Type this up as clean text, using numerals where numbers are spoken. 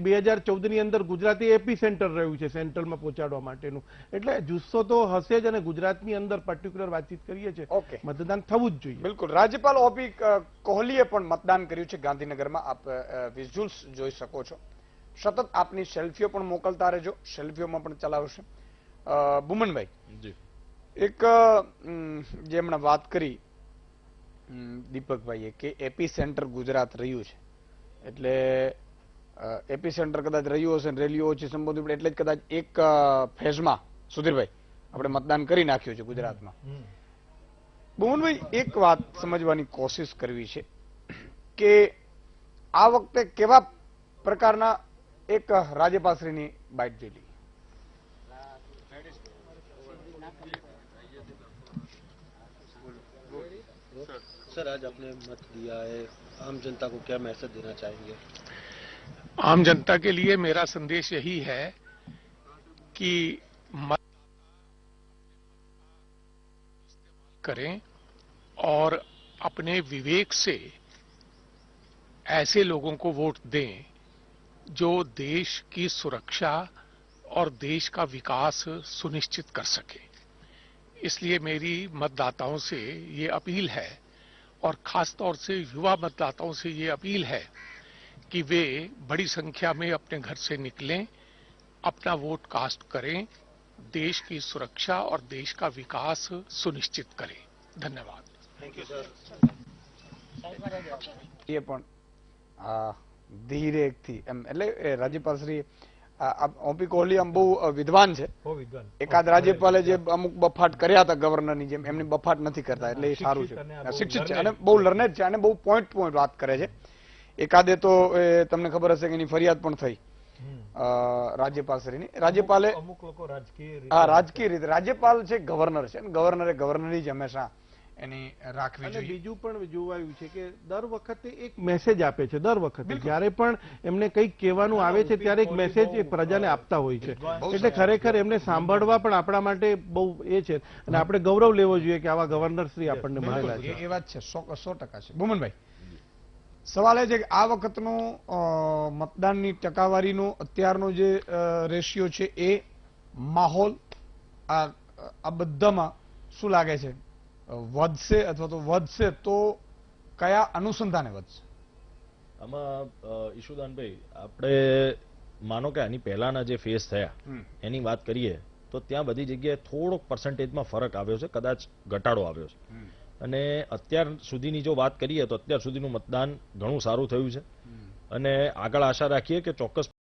2014ની અંદર Gujarati AP centre રહ્યું છે સેન્ટ્રલમાં પહોંચાડવા માટેનું. એટલે જુસ્સો તો હશે જ અને ગુજરાતની અંદર પર્ટિક્યુલર વાતચીત કરીએ છીએ, મતદાન થવું જ જોઈએ. બિલકુલ. રાજ્યપાલ ઓપી કોહલીએ પણ મતદાન કર્યું છે ગાંધીનગરમાં. આપ વિઝ્યુઅલ્સ જોઈ શકો છો. સતત આપની સેલ્ફીઓ પણ મોકલતા રહેજો, સેલ્ફીઓમાં પણ ચલાવશે. બુમનભાઈ, એક જે હમણાં વાત કરી દીપકભાઈએ કે એપી સેન્ટર ગુજરાત રહ્યું છે, એટલે એપી સેન્ટર કદાચ રહ્યું હશે, રેલીઓ ઓછી સંબોધિત, એટલે જ કદાચ એક ફેઝમાં સુધીરભાઈ આપણે મતદાન કરી નાખ્યું છે ગુજરાતમાં. બુમનભાઈ, એક વાત સમજવાની કોશિશ કરવી છે કે આ વખતે કેવા પ્રકારના એક રાજ્યપાલશ્રીની બાઇટ જોઈ લઈએ. सर, आज आपने मत दिया है, आम जनता को क्या मैसेज देना चाहेंगे? आम जनता के लिए मेरा संदेश यही है कि मत करें और अपने विवेक से ऐसे लोगों को वोट दें जो देश की सुरक्षा और देश का विकास सुनिश्चित कर सके. इसलिए मेरी मतदाताओं से ये अपील है और खास तौर से युवा मतदाताओं से ये अपील है कि वे बड़ी संख्या में अपने घर से निकलें, अपना वोट कास्ट करें, देश की सुरक्षा और देश का विकास सुनिश्चित करें. धन्यवाद. Thank you sir. ये પણ ધીરે એકથી એમ એટલે રાજ્યપાલશ્રી ઓપી કોહલી આમ બહુ વિદ્વાન છે. એકાદ રાજ્યપાલે જે અમુક બફાટ કર્યા હતા ગવર્નરની જેમ, એમની બફાટ નથી કરતા, એટલે એ સારું છે. શિક્ષિત છે અને બહુ લર્નેડ છે અને બહુ પોઈન્ટ વાત કરે છે. એકાદે તો તમને ખબર હશે કે એની ફરિયાદ પણ થઈ રાજ્યપાલશ્રીની. રાજ્યપાલે અમુક લોકો રાજકીય રીતે રાજ્યપાલ છે ગવર્નર છે, ગવર્નરે ગવર્નરી જ હંમેશા એની રાખવી જોઈએ. બીજું પણ જોવાયું છે કે દર વખતે એક મેસેજ આપે છે. દર વખતે જ્યારે પણ એમને કંઈક કહેવાનું આવે છે ત્યારે એક મેસેજ એ પ્રજાને આપતા હોય છે. એટલે ખરેખર એમને સાંભળવા પણ આપણા માટે બહુ એ છે અને આપણે ગૌરવ લેવો જોઈએ કે આવા ગવર્નર શ્રી આપણને મળેલા છે. એ વાત છે, 100% છે. બુમનભાઈ, સવાલ એ છે કે આ વખતનો મતદાનની ટકાવારીનો અત્યારનો જે રેશિયો છે એ માહોલ આ બધામાં શું લાગે છે, વધશે અથવા તો વધશે તો કયા અનુસંધાને વધશે? આમાં ઈશુદાનભાઈ, આપણે માનો કે આની પહેલાના જે ફેઝ થયા એની વાત કરીએ તો ત્યાં બધી જગ્યાએ થોડોક પર્સન્ટેજમાં ફરક આવ્યો છે, કદાચ ઘટાડો આવ્યો છે. અને અત્યાર સુધીની જો વાત કરીએ તો અત્યાર સુધીનું મતદાન ઘણું સારું થયું છે અને આગળ આશા રાખીએ કે ચોક્કસ